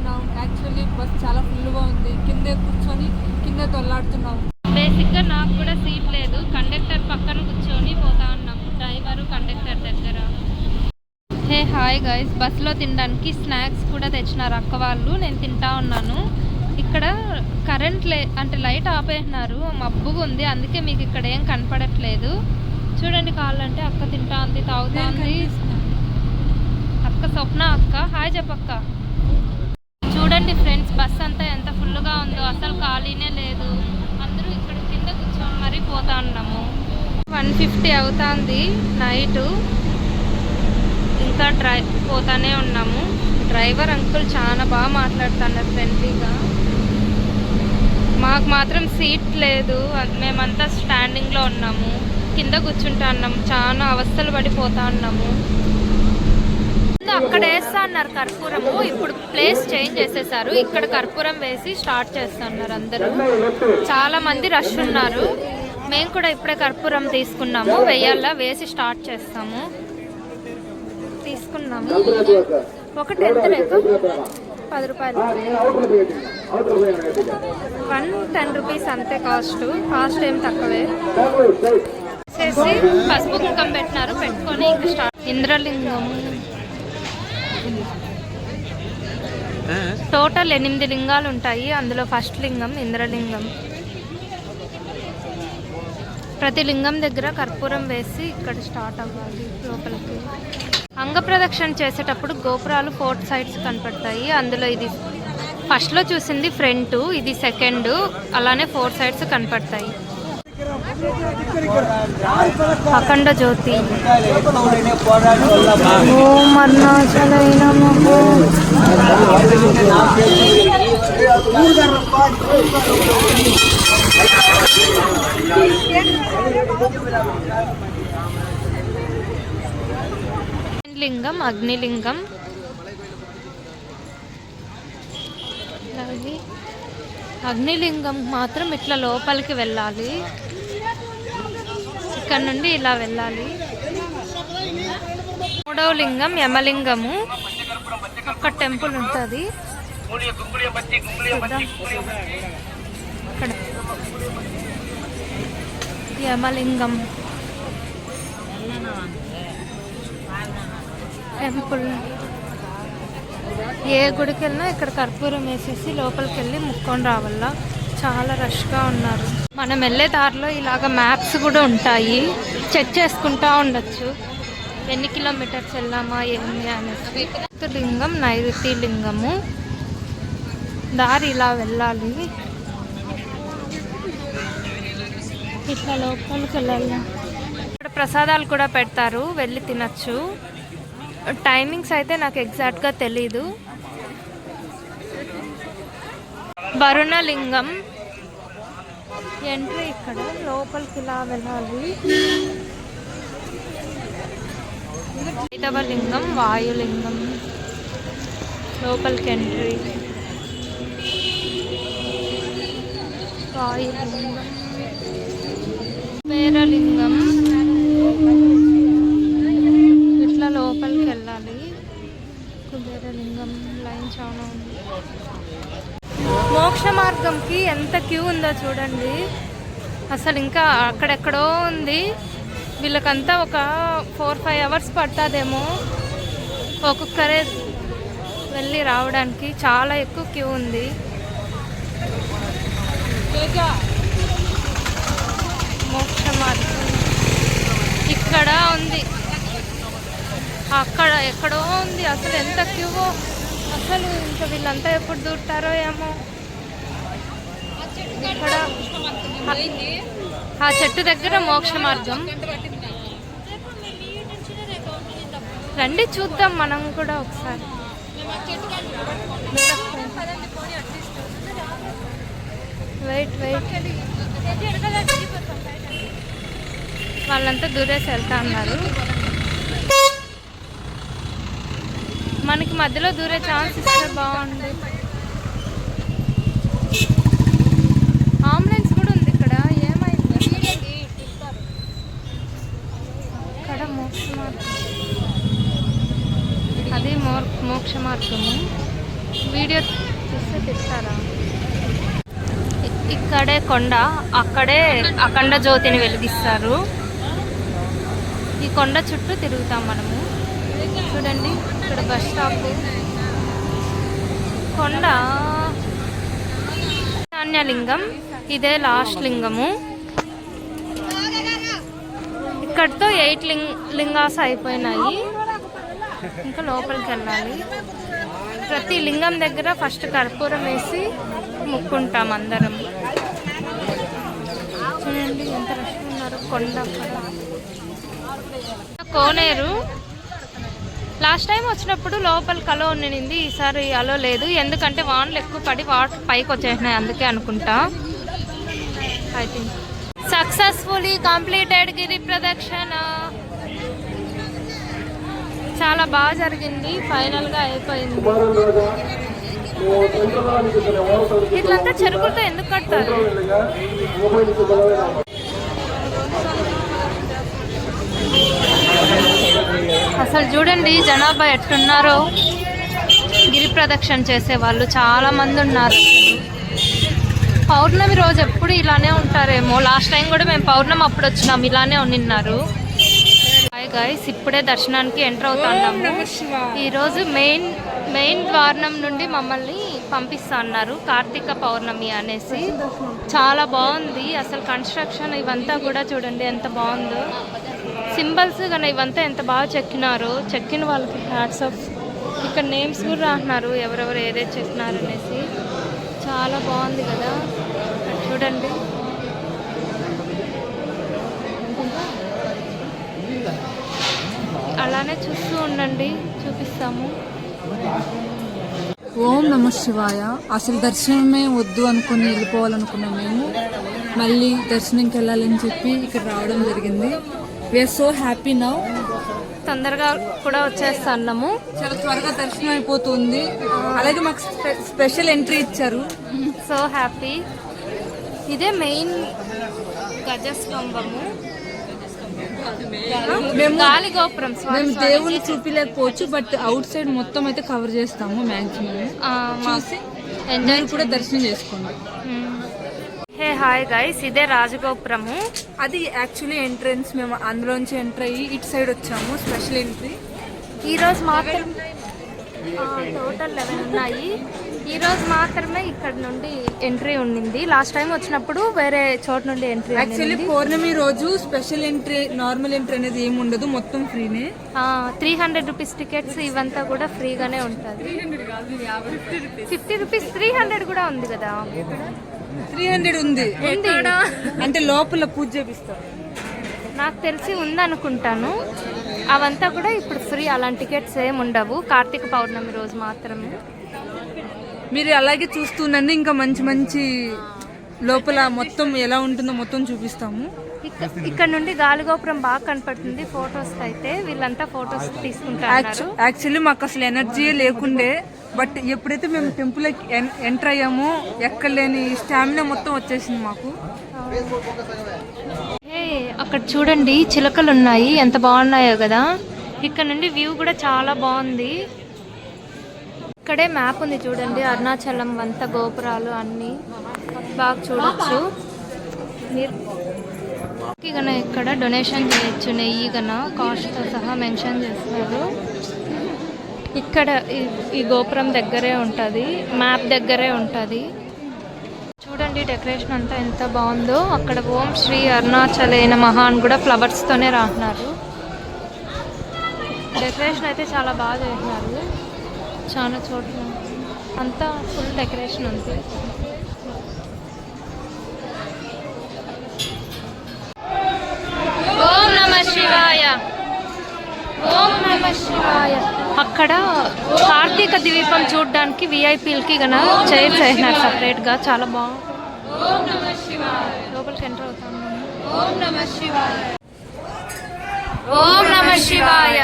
ఉన్నాం. Actually bus చాలా ఫుల్గా ఉంది. కిందే కూర్చొని కిందే తొల్లాడుతున్నాం. బేసిక్గా నాకు కూడా సీట్ లేదు. కండక్టర్ పక్కన కూర్చొని పోతా ఉన్నాం, డ్రైవరు కండక్టర్ దగ్గర. హే హాయ్ గైస్, బస్సులో తినడానికి స్నాక్స్ కూడా తెచ్చినారు అక్క వాళ్ళు. నేను తింటా ఉన్నాను. ఇక్కడ కరెంట్ అంటే లైట్ ఆపేసినారు, మబ్బుగా ఉంది, అందుకే మీకు ఇక్కడ ఏం కనపడట్లేదు. చూడండి, కావాలంటే అక్క తింటా ఉంది, తాగుతా ఉంది. అక్క స్వప్న అక్క, హాయ్ చెప్పక్క. చూడండి ఫ్రెండ్స్, బస్ అంతా ఎంత ఫుల్గా ఉందో, అసలు ఖాళీనే లేదు. అందరూ ఇక్కడ కింద కూర్చొని మరీ పోతా ఉన్నాము. 1:50 అవుతుంది నైటు, ఇంకా పోతానే ఉన్నాము. డ్రైవర్ అంకుల్ చాలా బాగా మాట్లాడుతున్నారు ఫ్రెండ్లీగా. మాకు మాత్రం సీట్ లేదు, మేమంతా స్టాండింగ్లో ఉన్నాము, కింద కూర్చుంటా ఉన్నాము, చాలా అవస్థలు పడిపోతా ఉన్నాము. అక్కడ వేస్తా అన్నారు కర్పూరము, ఇప్పుడు ప్లేస్ చేంజ్ చేసేసారు. ఇక్కడ కర్పూరం వేసి స్టార్ట్ చేస్తున్నారు అందరూ. చాలా మంది రష్ ఉన్నారు. మేము కూడా ఇప్పుడే కర్పూరం తీసుకున్నాము, వెయ్యాలా వేసి స్టార్ట్ చేస్తాము. తీసుకున్నాము. ఒకటి ఎంత రేటు? 10 రూపాయలు, 110 రూపీస్ అంతే. కాస్ట్ ఏం తక్కువే. చేసి పసుపు కుంకం పెట్టినారు, పెట్టుకొని ఇంకా స్టార్ట్. ఇంద్రలింగం టోటల్ 8 లింగాలు ఉంటాయి. అందులో ఫస్ట్ లింగం ఇంద్రలింగం. ప్రతి లింగం దగ్గర కర్పూరం వేసి ఇక్కడ స్టార్ట్ అవ్వాలి లోపలికి. అంగప్రదక్షిణ చేసేటప్పుడు గోపురాలు 4 సైడ్స్ కనపడతాయి. అందులో ఇది ఫస్ట్లో చూసింది ఫ్రంట్, ఇది సెకండ్, అలానే 4 సైడ్స్ కనపడతాయి. అఖండ జ్యోతి. ఓం అరుణాచలాయ నమః. లింగం అగ్నిలింగం. అగ్నిలింగం మాత్రం ఇట్లా లోపలికి వెళ్ళాలి, ఇక్కడ నుండి ఇలా వెళ్ళాలి. 3వ లింగం యమలింగము. ఒక టెంపుల్ ఉంటుంది ఇక్కడ, యమలింగం టెంపుల్. ఏ గుడికి వెళ్ళినా ఇక్కడ కర్పూరం వేసేసి లోపలికి వెళ్ళి ముక్కొని రావాలా. చాలా రష్గా ఉన్నారు. మనం వెళ్ళే దారిలో ఇలాగ మ్యాప్స్ కూడా ఉంటాయి, చెక్ చేసుకుంటా ఉండొచ్చు ఎన్ని కిలోమీటర్స్ వెళ్ళామా ఏమి అనేసి. లింగం నైరుతి లింగము. దారి ఇలా వెళ్ళాలి, ఇట్లా లోపలికి వెళ్ళాలి. ఇక్కడ ప్రసాదాలు కూడా పెడతారు, వెళ్ళి తినచ్చు. టైమింగ్స్ అయితే నాకు ఎగ్జాక్ట్గా తెలీదు. వరుణలింగం ఎంట్రీ, ఇక్కడ లోపలికి ఇలా వెళ్ళాలి. 5వ లింగం వాయులింగం, లోపలికి ఎంట్రీ. వాయులింగం. కుబేరలింగం, ఇట్లా లోపలికి వెళ్ళాలి. కుబేరలింగం లైన్ చాలా ఉంది. మోక్ష మార్గంకి ఎంత క్యూ ఉందో చూడండి. అసలు ఇంకా అక్కడెక్కడో ఉంది. వీళ్ళకంతా ఒక 4-5 అవర్స్ పడుతుందేమో ఒక్కొక్కరే వెళ్ళి రావడానికి. చాలా ఎక్కువ క్యూ ఉంది. మోక్ష మార్గం ఇక్కడ ఉంది, అక్కడ ఎక్కడో ఉంది. అసలు ఎంత క్యూ, అసలు ఇంకా వీళ్ళంతా ఎప్పుడు దూరుతారో ఏమో. ఇక్కడ ఆ చెట్టు దగ్గర మోక్ష మార్గం. రండి చూద్దాం మనం కూడా ఒకసారి. వెయిట్ వాళ్ళంతా దూరేసి వెళ్తా ఉన్నారు. మనకి మధ్యలో దూరే ఛాన్స్ ఇస్తే బాగుంది. అంబులెన్స్ కూడా ఉంది ఇక్కడ, ఏమైంది? ఇక్కడ మోక్ష మార్గం, అది మోక్ష మార్గము. వీడియో తీస్తే తీస్తారా? ఇక్కడే కొండ, అక్కడే అఖండ జ్యోతిని వెలిగిస్తారు. ఈ కొండ చుట్టూ తిరుగుతాం మనము. చూడండి ఇక్కడ బస్ స్టాప్, కొండ ధాన్యలింగం, ఇదే లాస్ట్ లింగము. ఇక్కడితో 8 లింగాస్ అయిపోయినాయి. ఇంకా లోపలికి వెళ్ళాలి. ప్రతి లింగం దగ్గర ఫస్ట్ కర్పూరం వేసి ముక్కుంటాం అందరం. చూడండి ఎంత రష్ ఉన్నారు. కొండ కోనేరు. లాస్ట్ టైం వచ్చినప్పుడు లోపలికి అలో ఉండింది, ఈసారి అలో లేదు. ఎందుకంటే వానలు ఎక్కువ పడి వాటర్ పైకి వచ్చేసినాయి, అందుకే అనుకుంటా. ఐ థింక్ సక్సెస్ఫుల్లీ కంప్లీటెడ్ గిరి ప్రదక్షిణ. చాలా బాగా జరిగింది, ఫైనల్గా అయిపోయింది. ఇట్లంతా చెరుకులతో ఎందుకు కడతారు? అసలు చూడండి జనాభా ఎట్లున్నారో. గిరి ప్రదక్షిణ చేసే వాళ్ళు చాలా మంది ఉన్నారు. పౌర్ణమి రోజు ఎప్పుడు ఇలానే ఉంటారేమో. లాస్ట్ టైం కూడా మేము పౌర్ణమి అప్పుడు వచ్చినాం, ఇలానే ఉన్నారు. హాయ్ గైస్, ఇప్పుడే దర్శనానికి ఎంటర్ అవుతున్నాము. ఈరోజు మెయిన్ ద్వారం నుండి మమ్మల్ని పంపిస్తా అన్నారు, కార్తీక పౌర్ణమి అనేసి. చాలా బాగుంది అసలు కన్స్ట్రక్షన్ ఇవంతా కూడా. చూడండి ఎంత బాగుందో. సింబల్స్ కానీ ఇవంతా ఎంత బాగా చెక్కినారో. చెక్కిన వాళ్ళకి హ్యాట్స్ ఆఫ్. ఇక్కడ నేమ్స్ కూడా రాస్తున్నారు, ఎవరెవరు ఏదైతే చెక్కినారు అనేసి. చాలా బాగుంది కదా, చూడండి. అలానే చూస్తూ ఉండండి, చూపిస్తాము. ఓం నమ శివాయ. అసలు దర్శనమే వద్దు అనుకుని వెళ్ళిపోవాలనుకున్నాం మేము. మళ్ళీ దర్శనంకి వెళ్ళాలని చెప్పి ఇక్కడ రావడం జరిగింది. We're so happy now. తొందరగా కూడా వచ్చేస్తున్నాము. చాలా త్వరగా దర్శనం అయిపోతుంది. అలాగే మాకు స్పెషల్ ఎంట్రీ ఇచ్చారు. So happy. ఇదే మెయిన్ గజస్తంభము. గాలి గోపురం. మేము దేవుని చూపిలేకపోవచ్చు, బట్ అవుట్ సైడ్ మొత్తం అయితే కవర్ చేస్తాము మ్యాక్సిమం. చూసి ఎంజాయ్ కూడా దర్శనం చేసుకోండి. హే హాయ్ గైస్, ఇదే రాజగోపురము. అది యాక్చువల్లీ ఎంట్రన్స్. మేము అందులోంచి ఎంటర్ అయ్యి ఇటు సైడ్ వచ్చాము. స్పెషల్ ఎంట్రీ ఈరోజు మాత్రం టోటల్ 11 ఉన్నాయి. ఈరోజు మాత్రమే ఇక్కడ నుండి ఎంట్రీ ఉండింది. లాస్ట్ టైం వచ్చినప్పుడు వేరే చోటు నుండి ఎంట్రీ. యాక్చువల్లీ పౌర్ణమి రోజు స్పెషల్ ఎంట్రీ, నార్మల్ ఎంట్రీ అనేది ఏమి ఉండదు, మొత్తం ఫ్రీనే. 300 రూపీస్ టికెట్స్ ఇవంతా కూడా ఫ్రీగానే ఉంటుంది. 50 రూపీస్ 300 కూడా ఉంది కదా. 300 ఉంది అంటే లోపల పూజ చేపిస్తారు. నాకు తెలిసి ఉందనుకుంటాను. అవంతా కూడా ఇప్పుడు ఫ్రీ. అలాంటి టికెట్స్ ఏమి ఉండవు, కార్తీక పౌర్ణమి రోజు మాత్రమే. మీరు అలాగే చూస్తుండండి. ఇంకా మంచి మంచి లోపల మొత్తం ఎలా ఉంటుందో మొత్తం చూపిస్తాము. ఇక్కడ నుండి గాలిగోపురం బాగా కనపడుతుంది ఫొటోస్ అయితే. వీళ్ళంతా ఫొటోస్ తీసుకుంటారు. యాక్చువల్లీ మాకు అసలు ఎనర్జీ లేకుండే, బట్ ఎప్పుడైతే మేము టెంపుల్ ఎంటర్ అయ్యామో ఎక్కలేని స్టామినా మొత్తం వచ్చేసింది మాకు. అక్కడ చూడండి చిలకలు ఉన్నాయి, ఎంత బాగున్నాయో కదా. ఇక్కడ నుండి వ్యూ కూడా చాలా బాగుంది. ఇక్కడే మ్యాప్ ఉంది చూడండి, అరుణాచలం వంత గోపురాలు అన్నీ బాగా చూడొచ్చు. మీరు ఇక్కడ డొనేషన్ చేయొచ్చు. నెయ్యి గన కాస్ట్తో సహా మెన్షన్ చేస్తారు. ఇక్కడ ఈ గోపురం దగ్గరే ఉంటుంది, మ్యాప్ దగ్గరే ఉంటుంది. చూడండి డెకరేషన్ అంతా ఎంత బాగుందో. అక్కడ ఓం శ్రీ అరుణాచలే నమః అని కూడా ఫ్లవర్స్తోనే రాస్తున్నారు. డెకరేషన్ అయితే చాలా బాగా చేసినారు. చాలా చోట్ల అంతా ఫుల్ డెకరేషన్ ఉంది. ఓం నమః శివాయ, ఓం నమః శివాయ. అక్కడ కార్తీక దీపం చూడడానికి విఐపీలకి గన చైర్స్ వేసినారు సపరేట్గా, చాలా బాగుంది. లోపలికి ఎంటర్ అవుతాము. ఓం నమః శివాయ, ఓం నమః శివాయ,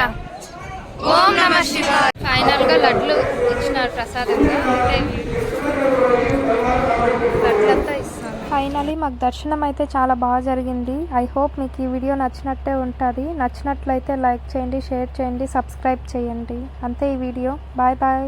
ఓం నమః శివాయ. ఫైనల్గా లడ్లు ఇచ్చినారు ప్రసాదంగా. లడ్లంతా ఇస్తాను. ఫైనలీ మాకు దర్శనం అయితే చాలా బాగా జరిగింది. ఐ హోప్ మీకు ఈ వీడియో నచ్చినట్టే ఉంటుంది. నచ్చినట్లయితే లైక్ చేయండి, షేర్ చేయండి, సబ్స్క్రైబ్ చేయండి. అంతే ఈ వీడియో. Bye bye.